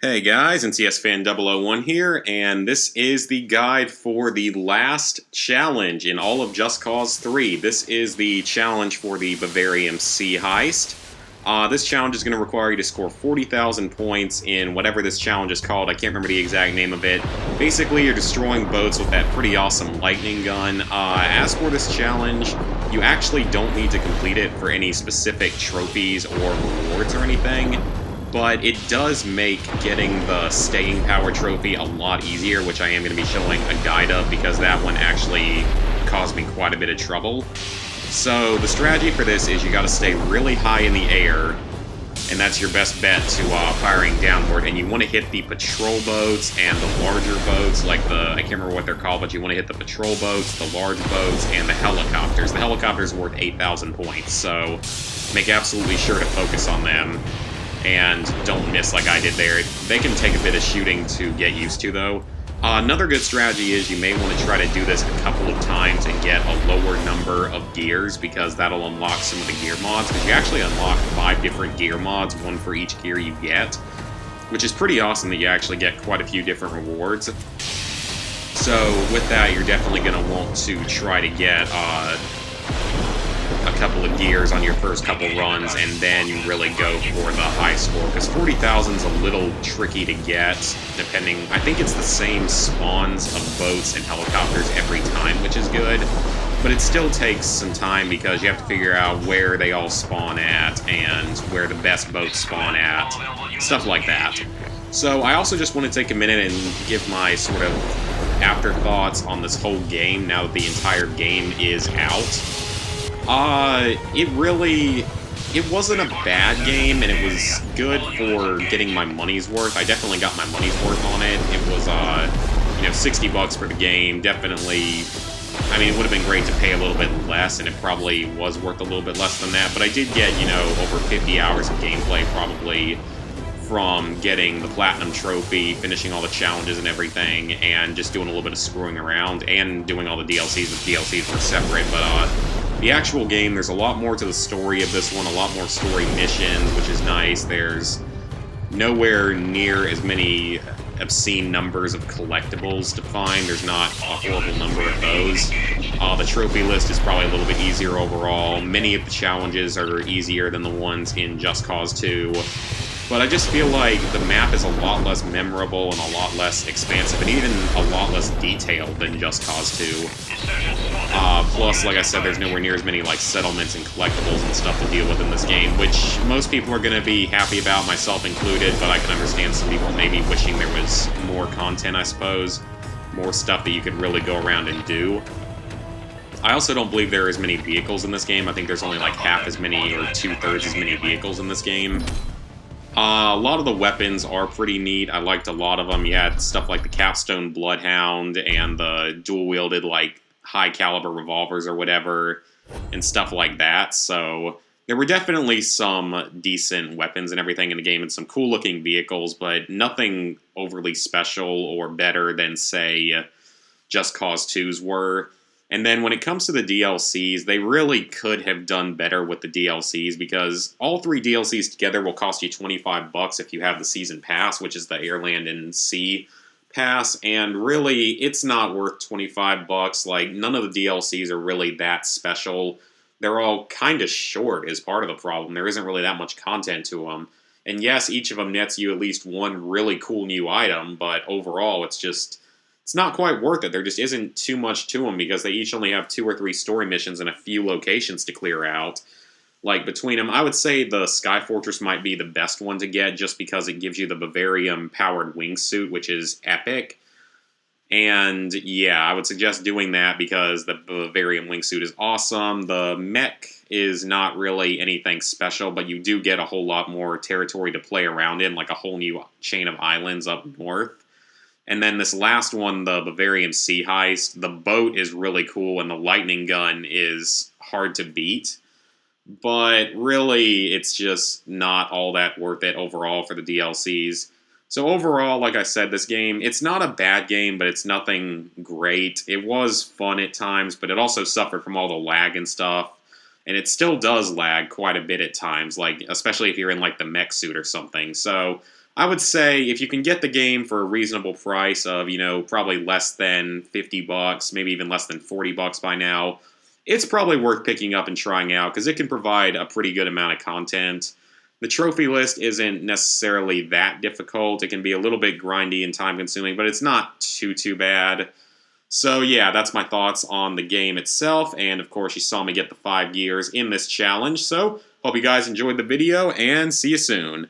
Hey guys, NCSFan001 here, and this is the guide for the last challenge in all of Just Cause 3. This is the challenge for the Bavarium Sea Heist. This challenge is going to require you to score 40,000 points in whatever this challenge is called. I can't remember the exact name of it. Basically, you're destroying boats with that pretty awesome lightning gun. As for this challenge, you actually don't need to complete it for any specific trophies or rewards or anything. But it does make getting the staying power trophy a lot easier, which I am going to be showing a guide of because that one actually caused me quite a bit of trouble. So the strategy for this is you got to stay really high in the air, and that's your best bet to firing downward. And you want to hit the patrol boats and the larger boats, like I can't remember what they're called, but you want to hit the patrol boats, the large boats, and the helicopters. The helicopters are worth 8,000 points, so make absolutely sure to focus on them. And don't miss like I did there. They can take a bit of shooting to get used to, though. Another good strategy is you may want to try to do this a couple of times and get a lower number of gears, because that'll unlock some of the gear mods, because you actually unlock 5 different gear mods, one for each gear you get, which is pretty awesome that you actually get quite a few different rewards. So with that, you're definitely going to want to try to get a couple of gears on your first couple runs, and then you really go for the high score, because 40,000 is a little tricky to get, depending. I think it's the same spawns of boats and helicopters every time, which is good, but it still takes some time because you have to figure out where they all spawn at and where the best boats spawn at, stuff like that. So I also just want to take a minute and give my sort of afterthoughts on this whole game now that the entire game is out. It wasn't a bad game, and it was good for getting my money's worth. I definitely got my money's worth on it. It was, $60 for the game. Definitely, I mean, it would have been great to pay a little bit less, and it probably was worth a little bit less than that, but I did get, over 50 hours of gameplay, probably, from getting the Platinum Trophy, finishing all the challenges and everything, and just doing a little bit of screwing around, and doing all the DLCs. The DLCs were separate, but, the actual game, there's a lot more to the story of this one, a lot more story missions, which is nice. There's nowhere near as many obscene numbers of collectibles to find. There's not a horrible number of those. The trophy list is probably a little bit easier overall. Many of the challenges are easier than the ones in Just Cause 2. But I just feel like the map is a lot less memorable and a lot less expansive, and even a lot less detailed than Just Cause 2. Plus, like I said, there's nowhere near as many settlements and collectibles and stuff to deal with in this game, which most people are going to be happy about, myself included, but I can understand some people maybe wishing there was more content, I suppose. More stuff that you could really go around and do. I also don't believe there are as many vehicles in this game. I think there's only half as many or 2/3 as many vehicles in this game. A lot of the weapons are pretty neat. I liked a lot of them. You had stuff like the Capstone Bloodhound and the dual-wielded, high-caliber revolvers or whatever, and stuff like that. So there were definitely some decent weapons and everything in the game, and some cool-looking vehicles, but nothing overly special or better than, say, Just Cause 2's were. And then when it comes to the DLCs, they really could have done better with the DLCs, because all 3 DLCs together will cost you $25 if you have the Season Pass, which is the Air, Land, and Sea Pass, and really, it's not worth $25. None of the DLCs are really that special. They're all kind of short is part of the problem. There isn't really that much content to them. And yes, each of them nets you at least one really cool new item, but overall, it's not quite worth it. There just isn't too much to them, because they each only have 2 or 3 story missions and a few locations to clear out. Between them, I would say the Sky Fortress might be the best one to get, just because it gives you the Bavarium-powered wingsuit, which is epic. And, yeah, I would suggest doing that, because the Bavarium wingsuit is awesome. The mech is not really anything special, but you do get a whole lot more territory to play around in, like a whole new chain of islands up north. And then this last one, the Bavarium Sea Heist, the boat is really cool, and the lightning gun is hard to beat. But really, it's just not all that worth it overall for the DLCs. So overall, like I said, this game, it's not a bad game, but it's nothing great. It was fun at times, but it also suffered from all the lag and stuff. And it still does lag quite a bit at times, especially if you're in the mech suit or something. So I would say if you can get the game for a reasonable price of, probably less than 50 bucks, maybe even less than 40 bucks by now, it's probably worth picking up and trying out because it can provide a pretty good amount of content. The trophy list isn't necessarily that difficult. It can be a little bit grindy and time consuming, but it's not too bad. So yeah, that's my thoughts on the game itself, and of course you saw me get the 5 gears in this challenge, so hope you guys enjoyed the video, and see you soon.